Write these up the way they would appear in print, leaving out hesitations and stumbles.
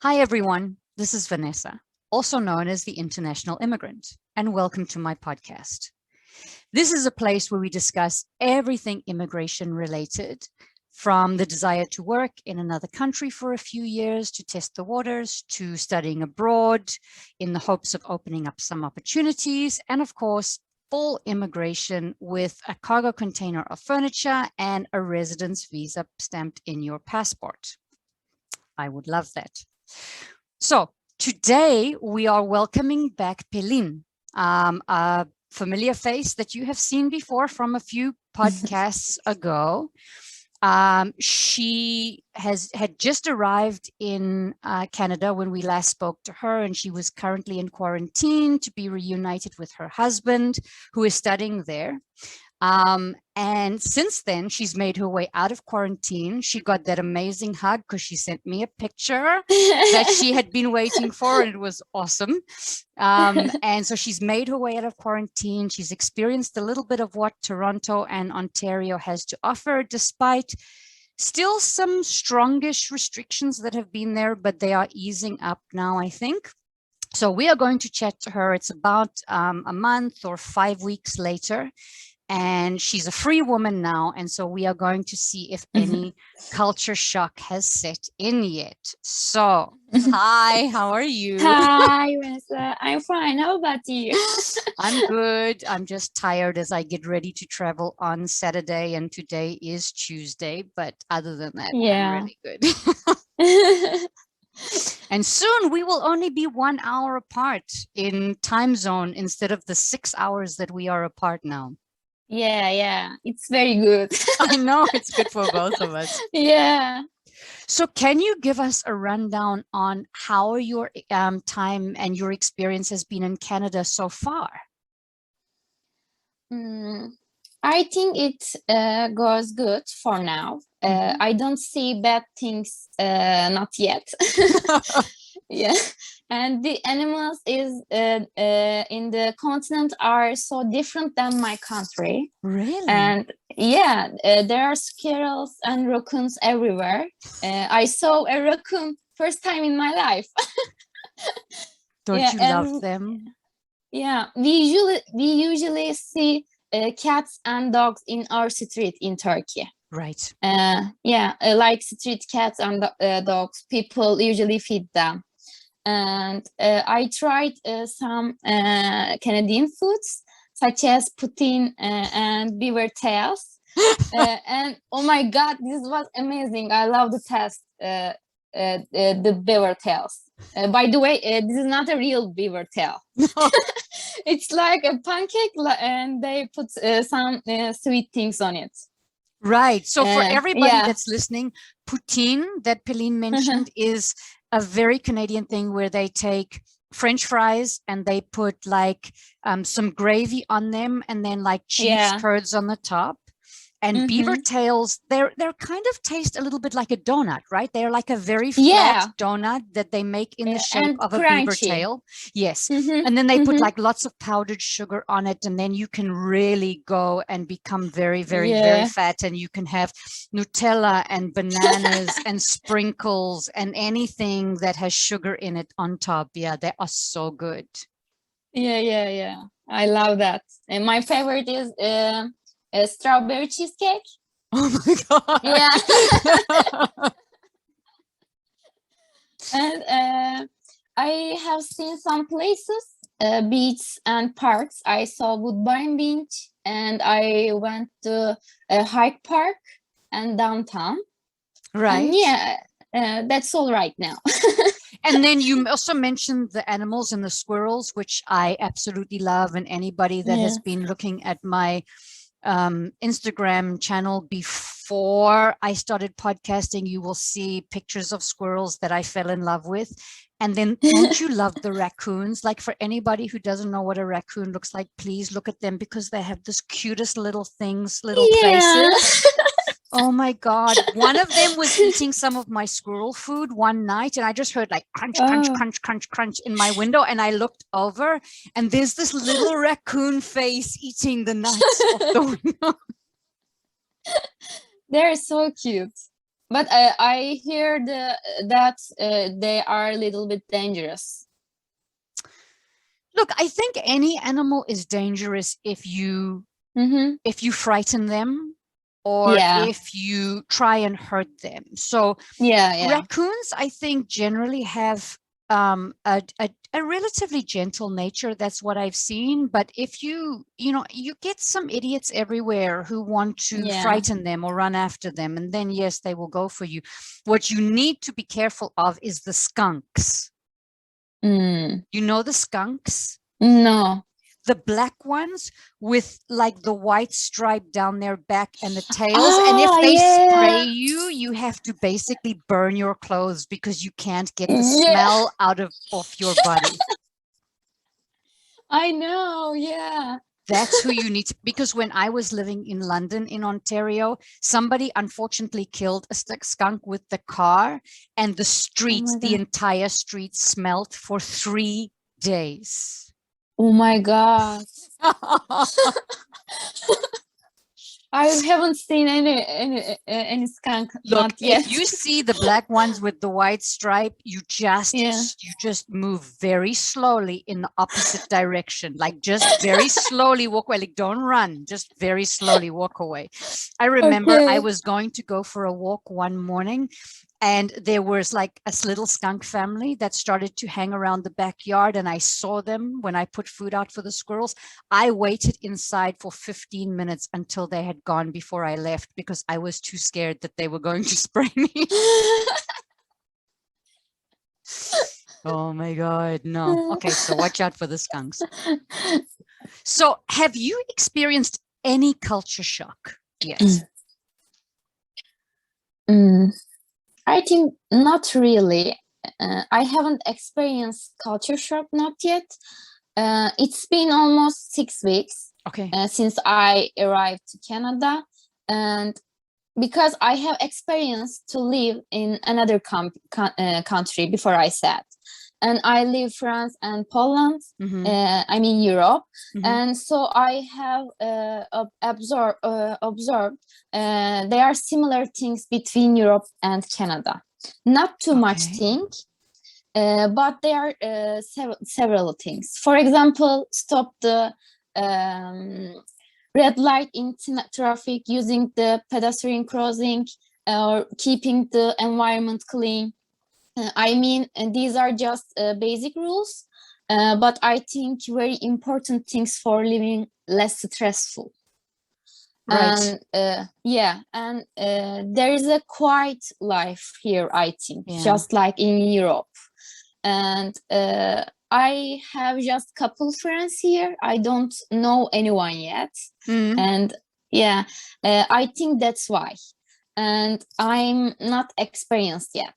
Hi, everyone. This is Vanessa, also known as the International Immigrant, and welcome to my podcast. This is a place where we discuss everything immigration related, from the desire to work in another country for a few years to test the waters, to studying abroad in the hopes of opening up some opportunities, and of course, full immigration with a cargo container of furniture and a residence visa stamped in your passport. I would love that. So today we are welcoming back Pelin, a familiar face that you have seen before from a few podcasts ago. She had just arrived in Canada when we last spoke to her, and she was currently in quarantine to be reunited with her husband, who is studying there. And since then, she's made her way out of quarantine. She got that amazing hug because she sent me a picture that she had been waiting for, and it was awesome. And so she's made her way out of quarantine. She's experienced a little bit of what Toronto and Ontario has to offer, despite still some strongish restrictions that have been there, but they are easing up now, I think. So we are going to chat to her. It's about a month or 5 weeks later. And she's a free woman now. And so we are going to see if any culture shock has set in yet. So, hi, how are you? Hi, Vanessa. I'm fine. How about you? I'm good. I'm just tired as I get ready to travel on Saturday. And today is Tuesday. But other than that, I'm really good. And soon we will only be 1 hour apart in time zone instead of the 6 hours that we are apart now. Yeah. It's very good. I know it's good for both of us. Yeah. So can you give us a rundown on how your time and your experience has been in Canada so far? I think it goes good for now. I don't see bad things, not yet. Yeah. And the animals in the continent are so different than my country. Really? And yeah, there are squirrels and raccoons everywhere. I saw a raccoon first time in my life. Don't you love them? Yeah, we usually see cats and dogs in our street in Turkey. Right. Like street cats and dogs, people usually feed them. And I tried some Canadian foods, such as poutine and beaver tails. And oh my God, this was amazing. I love the taste, the beaver tails. By the way, this is not a real beaver tail. No. It's like a pancake, and they put some sweet things on it. Right. So for everybody that's listening, poutine that Pelin mentioned is a very Canadian thing where they take French fries and they put like some gravy on them and then like cheese curds on the top. And beaver tails, they're kind of taste a little bit like a donut, right? They're like a very flat donut that they make in the shape of a beaver tail. Yes. And then they put like lots of powdered sugar on it. And then you can really go and become very, very, very fat. And you can have Nutella and bananas and sprinkles and anything that has sugar in it on top. Yeah, they are so good. Yeah. I love that. And my favorite is a strawberry cheesecake. Oh my God. Yeah. And I have seen some places, beaches and parks. I saw Woodbine Beach, and I went to a hike park and downtown. Right. And that's all right now. And then you also mentioned the animals and the squirrels, which I absolutely love. And anybody that has been looking at my Instagram channel before I started podcasting, you will see pictures of squirrels that I fell in love with. And then don't you love the raccoons? Like, for anybody who doesn't know what a raccoon looks like, please look at them because they have this cutest little things, little faces. Oh my God. One of them was eating some of my squirrel food one night, and I just heard like crunch, crunch, crunch, crunch, crunch in my window. And I looked over and there's this little raccoon face eating the nuts of the window. They're so cute. But I hear that they are a little bit dangerous. Look, I think any animal is dangerous if you frighten them or Yeah, if you try and hurt them. So yeah. raccoons, I think, generally have a relatively gentle nature. That's what I've seen. But if you get some idiots everywhere who want to frighten them or run after them, and then yes, they will go for you. What you need to be careful of is the skunks. You know the skunks? No. The black ones with like the white stripe down their back and the tails. And if they spray you, you have to basically burn your clothes because you can't get the smell out of your body. I know, yeah. That's who you need to, because when I was living in London, in Ontario, somebody unfortunately killed a skunk with the car, and the streets, the entire street smelled for 3 days. Oh my God. I haven't seen any skunk. Look, not yet. if you see the black ones with the white stripe, you just move very slowly in the opposite direction. Like just very slowly walk away. Like don't run, just very slowly walk away. I remember I was going to go for a walk one morning, and there was like a little skunk family that started to hang around the backyard, and I saw them when I put food out for the squirrels. I waited inside for 15 minutes until they had gone before I left because I was too scared that they were going to spray me. Oh my God, no. Okay, so watch out for the skunks. So have you experienced any culture shock yet? I think not really. I haven't experienced culture shock, not yet. It's been almost 6 weeks since I arrived to Canada, and because I have experience to live in another country before I said, and I live France and Poland. I mean Europe, and so I have observed there are similar things between Europe and Canada. Not too much thing, but there are several things. For example, stop the red light in traffic, using the pedestrian crossing, or keeping the environment clean. I mean, these are just basic rules, but I think very important things for living less stressful. Right. And there is a quiet life here, I think, just like in Europe. And I have just couple friends here. I don't know anyone yet. And I think that's why. And I'm not experienced yet.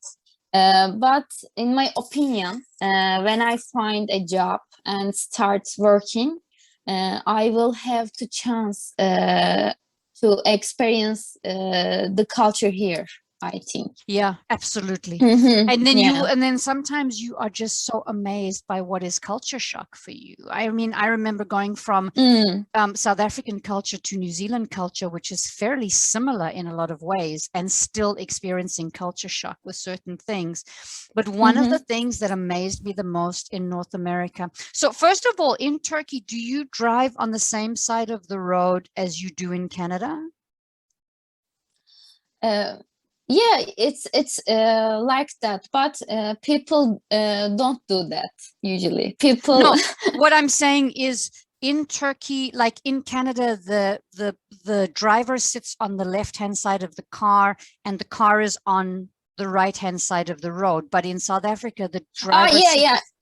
But in my opinion, when I find a job and start working, I will have the chance to experience the culture here, I think. Yeah, absolutely. And then and then sometimes you are just so amazed by what is culture shock for you. I mean, I remember going from South African culture to New Zealand culture, which is fairly similar in a lot of ways, and still experiencing culture shock with certain things. But one of the things that amazed me the most in North America. So first of all, in Turkey, do you drive on the same side of the road as you do in Canada? Yeah, it's like that, but people don't do that usually. People. No, what I'm saying is in Turkey, like in Canada, the driver sits on the left-hand side of the car, and the car is on the right-hand side of the road. But in South Africa, the driver.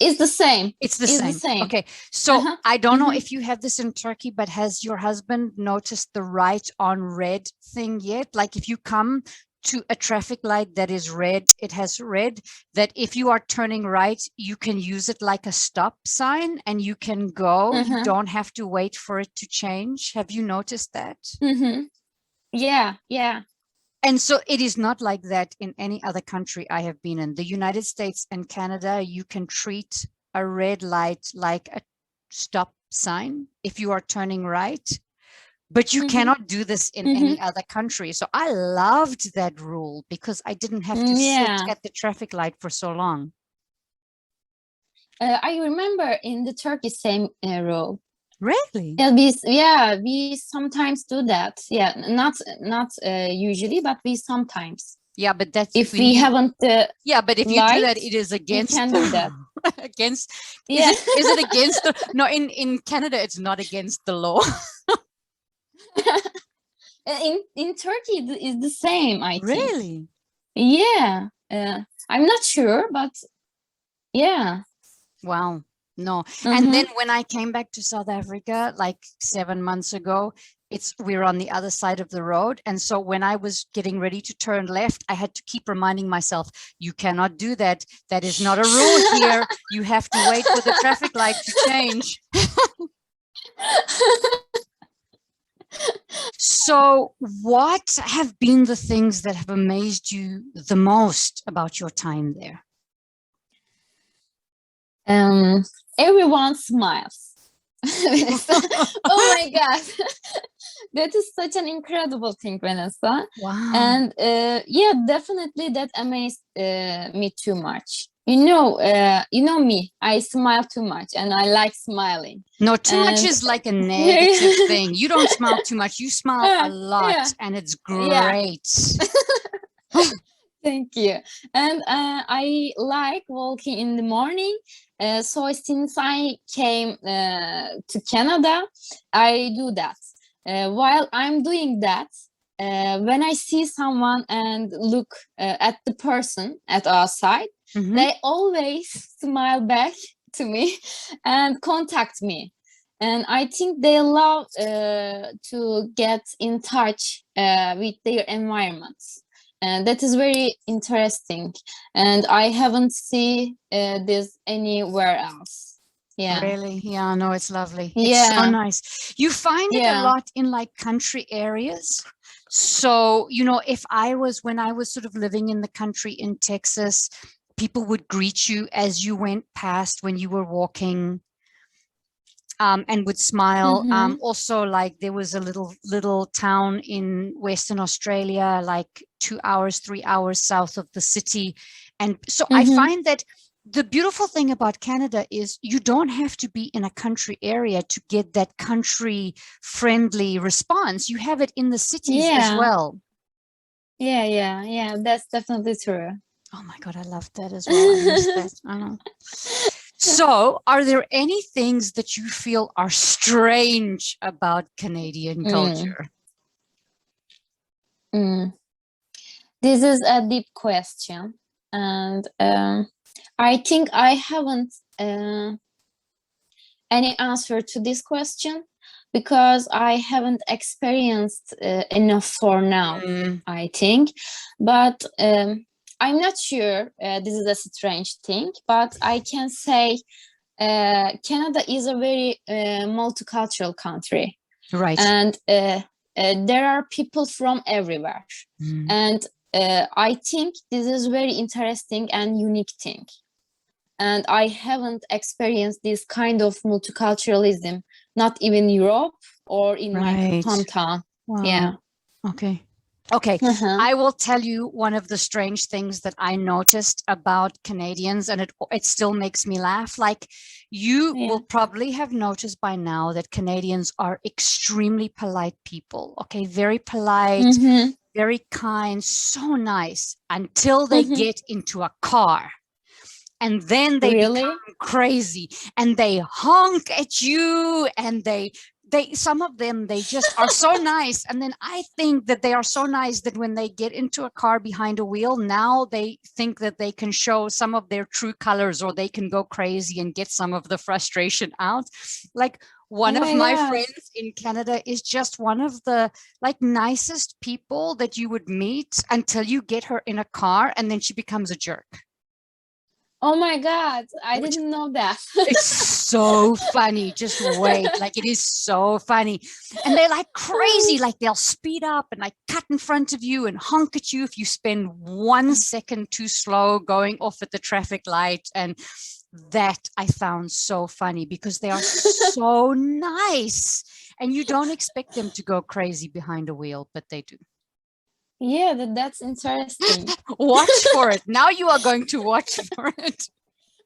It's the same. It's the same. Okay, so I don't know if you have this in Turkey, but has your husband noticed the right on red thing yet? Like if you come to a traffic light that is red, it has red, that if you are turning right, you can use it like a stop sign and you can go. You don't have to wait for it to change. Have you noticed that? Yeah. And so it is not like that in any other country I have been in. The United States and Canada, you can treat a red light like a stop sign if you are turning right. but you Mhm. cannot do this in Mhm. any other country. So I loved that rule because I didn't have to sit Yeah. at the traffic light for so long. I remember in the Turkey same rule. Really? Yeah, we sometimes do that. Yeah, not usually, but we sometimes. Yeah, but that's If when we you, haven't yeah, but if you do that, light, it is we against can do that. against, Yeah. is it against the, no, in Canada, it's not against the law. In Turkey, it's the same, I think. Really? Yeah. I'm not sure, but yeah. Wow. No. And Mhm. then when I came back to South Africa, like 7 months ago, we're on the other side of the road. And so when I was getting ready to turn left, I had to keep reminding myself, you cannot do that. That is not a rule here. You have to wait for the traffic light to change. So what have been the things that have amazed you the most about your time there? Everyone smiles. Oh my God. That is such an incredible thing, Vanessa. Wow. And yeah, definitely that amazed me too much. You know me, I smile too much and I like smiling. No, too much And is like a negative thing. You don't smile too much. You smile a lot, yeah. and it's Yeah. great. Thank you. And I like walking in the morning. So since I came to Canada, I do that. While I'm doing that, when I see someone and look at the person at our side, Mhm. they always smile back to me and contact me. And I think they love to get in touch with their environments. And that is very interesting. And I haven't seen this anywhere else. Yeah. Really? Yeah, no, it's lovely. It's so Yeah. nice. You find it a Yeah. lot in like country areas. So, when I was sort of living in the country in Texas, people would greet you as you went past when you were walking. And would smile. Mhm. Also, like there was a little town in Western Australia, like 2 hours, 3 hours south of the city. And so I Mhm. find that the beautiful thing about Canada is you don't have to be in a country area to get that country friendly response. You have it in the cities as Yeah. well. Yeah. That's definitely true. Oh my God, I love that as well. I miss that. I know. So, are there any things that you feel are strange about Canadian culture? This is a deep question, and I think I haven't any answer to this question because I haven't experienced enough for now, I think. But I'm not sure this is a strange thing, but I can say Canada is a very multicultural country. Right. And there are people from everywhere. And I think this is very interesting and unique thing. And I haven't experienced this kind of multiculturalism, not even Europe or in my hometown. Wow. Yeah. Okay. I will tell you one of the strange things that I noticed about Canadians, and it still makes me laugh. Like you will probably have noticed by now that Canadians are extremely polite people. Okay, very polite, very kind, so nice until they get into a car. And then they become crazy and they honk at you and some of them, they just are so nice. And then I think that they are so nice that when they get into a car behind a wheel, now they think that they can show some of their true colors, or they can go crazy and get some of the frustration out. Like one of my friends in Canada is just one of the nicest people that you would meet until you get her in a car and then she becomes a jerk. Oh my God, I didn't know that. It's so funny. Just wait. Like it is so funny. And they're like crazy. Like they'll speed up and like cut in front of you and honk at you if you spend 1 second too slow going off at the traffic light. And That I found so funny because they are so nice and you don't expect them to go crazy behind a wheel, but they do. Yeah, that's interesting. Watch for it. Now you are going to watch for it.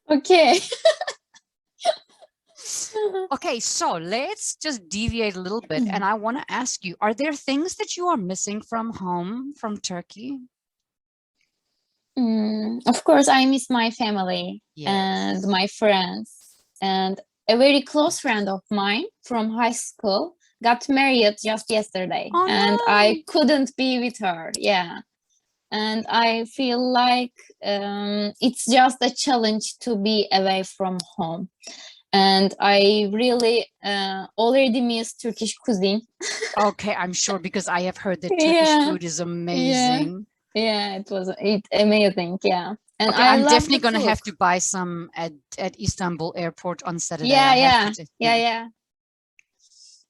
Okay. Okay, so let's just deviate a little bit. And I want to ask you, are there things that you are missing from home, from Turkey? Of course, I miss my family Yes. and my friends. And a very close friend of mine from high school got married just yesterday. Oh, and no. I couldn't be with her. Yeah. And I feel like it's just a challenge to be away from home. And I really already miss Turkish cuisine. Okay, I'm sure because I have heard that Turkish food is amazing. Yeah, it was amazing. Yeah. And Okay, I I'm love definitely the going to cook. have to buy some at Istanbul airport on Saturday. Yeah.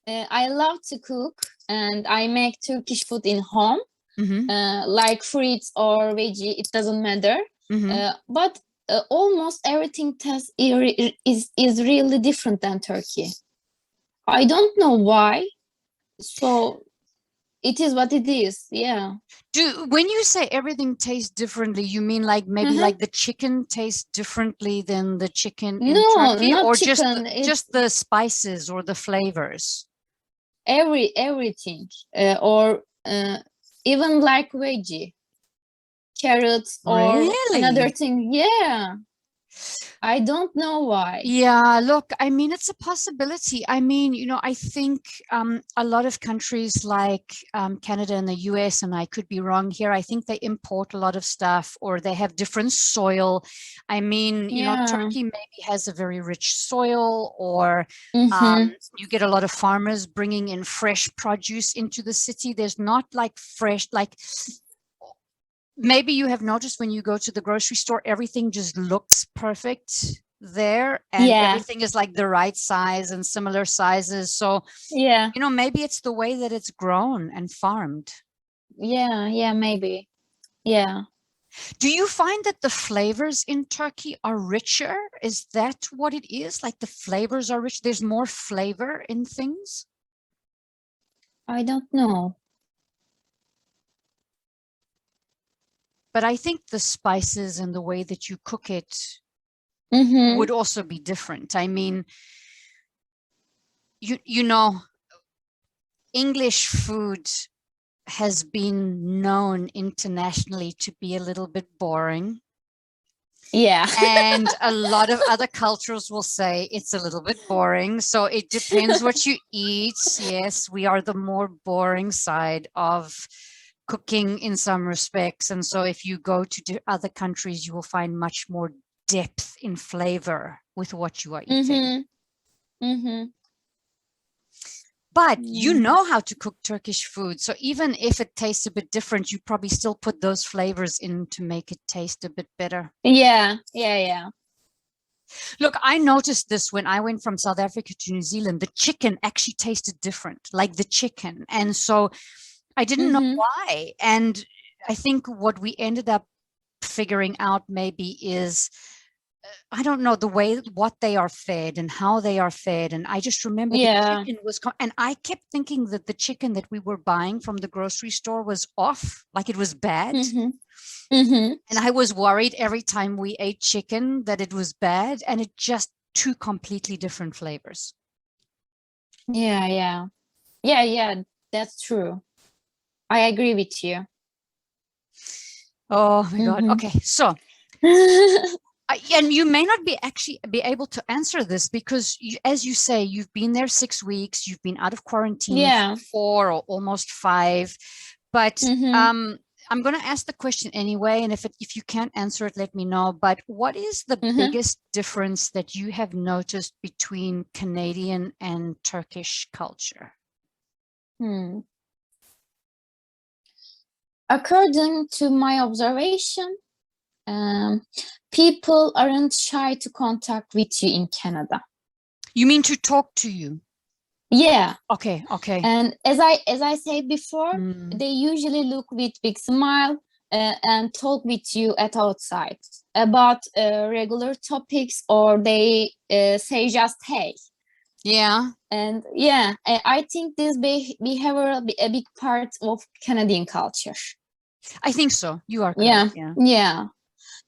I love to cook and I make Turkish food in home, like fruits or veggie, it doesn't matter. But almost everything is really different than Turkey. I don't know why. So it is what it is. Yeah. When you say everything tastes differently, you mean like maybe like the chicken tastes differently than the chicken in Turkey, not or chicken. just the spices or the flavors? Everything, or even like veggie, carrots or another Really? thing. Yeah. I don't know why. Yeah, look, I mean, it's a possibility. I mean, I think a lot of countries like Canada and the US, and I could be wrong here, I think they import a lot of stuff or they have different soil. I mean, Turkey maybe has a very rich soil, or you get a lot of farmers bringing in fresh produce into the city. There's not like fresh, like maybe you have noticed when you go to the grocery store, everything just looks perfect there and everything is like the right size and similar sizes. So, maybe it's the way that it's grown and farmed. Yeah, maybe. Yeah. Do you find that the flavors in Turkey are richer? Is that what it is? Like the flavors are rich? There's more flavor in things? I don't know. But I think the spices and the way that you cook it would also be different. I mean, English food has been known internationally to be a little bit boring. Yeah. And a lot of other cultures will say it's a little bit boring. So it depends what you eat. Yes, we are the more boring side of cooking in some respects. And so if you go to other countries, you will find much more depth in flavor with what you are eating. But you know how to cook Turkish food. So even if it tastes a bit different, you probably still put those flavors in to make it taste a bit better. Yeah. Look, I noticed this when I went from South Africa to New Zealand. The chicken actually tasted different, like the chicken. And so I didn't know why. And I think what we ended up figuring out maybe is, I don't know, the way what they are fed and how they are fed. And I just remember the chicken was, and I kept thinking that the chicken that we were buying from the grocery store was off, like it was bad. And I was worried every time we ate chicken that it was bad, and it just two completely different flavors. Yeah, that's true. I agree with you. Oh my God. Okay. So, and you may not be able to answer this because as you say, you've been there 6 weeks, you've been out of quarantine for 4 or almost 5, but I'm going to ask the question anyway. And if you can't answer it, let me know. But what is the biggest difference that you have noticed between Canadian and Turkish culture? According to my observation, people aren't shy to contact with you in Canada. You mean to talk to you? Yeah. Okay. And as I said before, they usually look with big smile and talk with you at outside about regular topics, or they say just hey. Yeah. And yeah, I think this behavior a big part of Canadian culture. I think so. You are Yeah, correct. Yeah. yeah.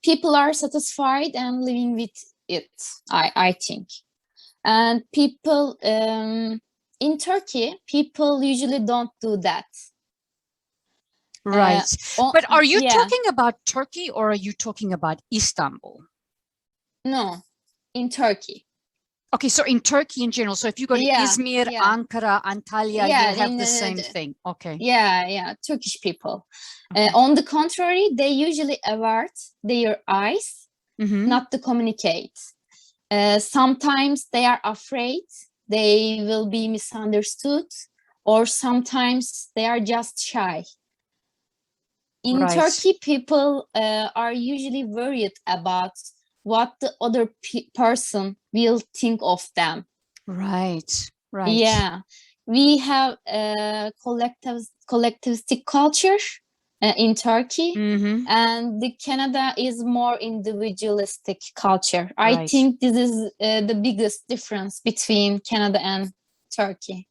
People are satisfied and living with it, I think. And people in Turkey, people usually don't do that. Right. But are you yeah. talking about Turkey, or are you talking about Istanbul? No, in Turkey. Okay, so in Turkey in general. So if you go to Izmir, Ankara, Antalya, you'll have the same thing. Okay. Yeah, Turkish people. Okay. On the contrary, they usually avert their eyes, not to communicate. Sometimes they are afraid they will be misunderstood, or sometimes they are just shy. In Turkey, people are usually worried about what the other person will think of them. Right. Yeah, we have a collectivistic culture in Turkey, and the Canada is more individualistic culture. I think this is the biggest difference between Canada and Turkey.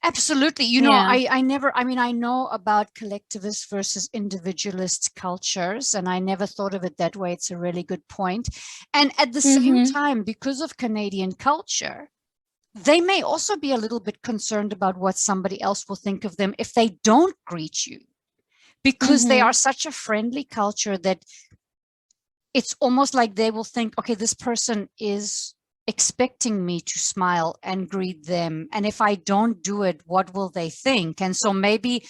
Absolutely. You know, I know about collectivist versus individualist cultures, and I never thought of it that way. It's a really good point. And at the same time, because of Canadian culture, they may also be a little bit concerned about what somebody else will think of them if they don't greet you, because they are such a friendly culture that it's almost like they will think, okay, this person is expecting me to smile and greet them. And if I don't do it, what will they think? And so maybe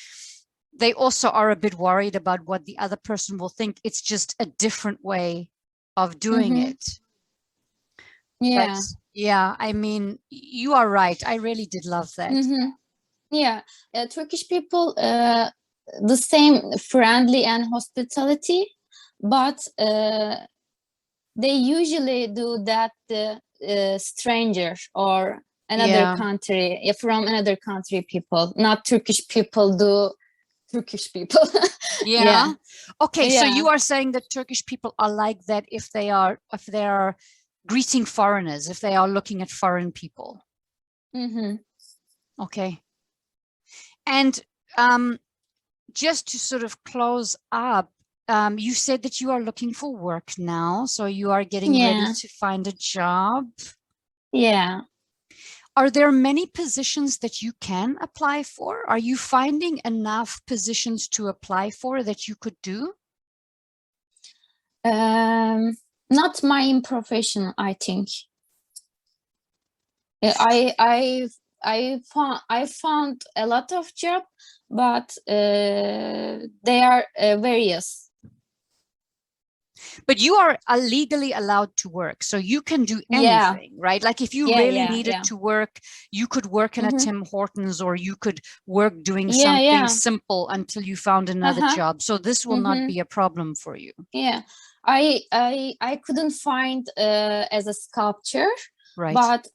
they also are a bit worried about what the other person will think. It's just a different way of doing it. Yeah. But yeah, I mean, you are right. I really did love that. Yeah, Turkish people, the same friendly and hospitality, but they usually do that the stranger or another country, from another country people, not Turkish people do Turkish people. Yeah. Okay, so you are saying that Turkish people are like that if they are greeting foreigners, if they are looking at foreign people. Okay. And just to sort of close up, you said that you are looking for work now, so you are getting ready to find a job. Yeah. Are there many positions that you can apply for? Are you finding enough positions to apply for that you could do? Not my profession, I think. I found a lot of job, but they are various. But you are legally allowed to work, so you can do anything, right? Like if you really needed to work, you could work in a Tim Hortons, or you could work doing something simple until you found another job. So this will not be a problem for you. Yeah, I couldn't find as a sculptor, but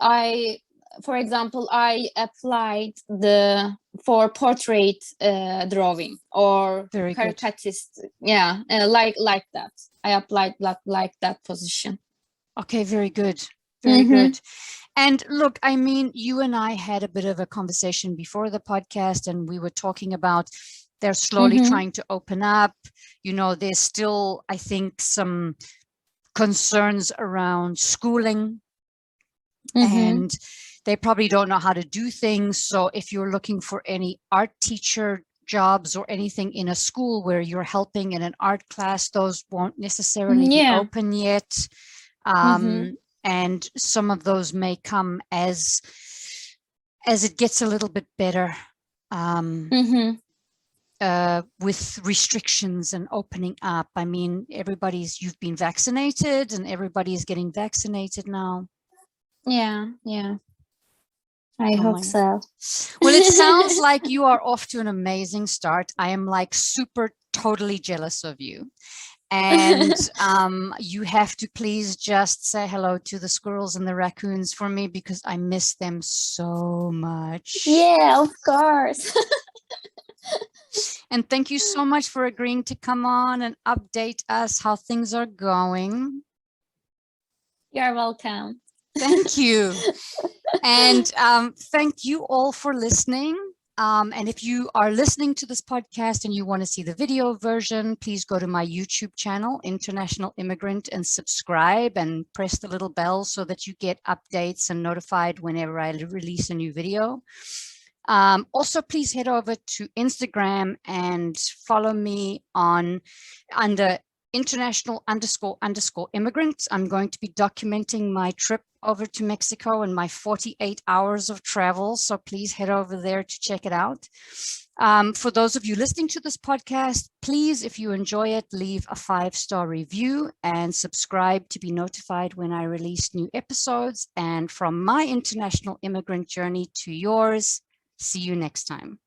for example, I applied for portrait drawing or caricaturist. Yeah, like that. I applied like that position. Okay, very good. Very good. And look, I mean, you and I had a bit of a conversation before the podcast, and we were talking about they're slowly trying to open up. You know, there's still, I think, some concerns around schooling, and they probably don't know how to do things. So if you're looking for any art teacher jobs or anything in a school where you're helping in an art class, those won't necessarily be open yet. And some of those may come as it gets a little bit better with restrictions and opening up. I mean, you've been vaccinated, and everybody is getting vaccinated now. Yeah. I hope so. Well, it sounds like you are off to an amazing start. I am like super totally jealous of you. And you have to please just say hello to the squirrels and the raccoons for me, because I miss them so much. Yeah, of course. And thank you so much for agreeing to come on and update us how things are going. You're welcome. Thank you. And thank you all for listening. And if you are listening to this podcast and you want to see the video version, please go to my YouTube channel, International Immigrant, and subscribe and press the little bell so that you get updates and notified whenever I release a new video. Also, please head over to Instagram and follow me under international__immigrant. I'm going to be documenting my trip over to Mexico and my 48 hours of travel. So please head over there to check it out. For those of you listening to this podcast, please, if you enjoy it, leave a 5-star review and subscribe to be notified when I release new episodes. And from my international immigrant journey to yours, see you next time.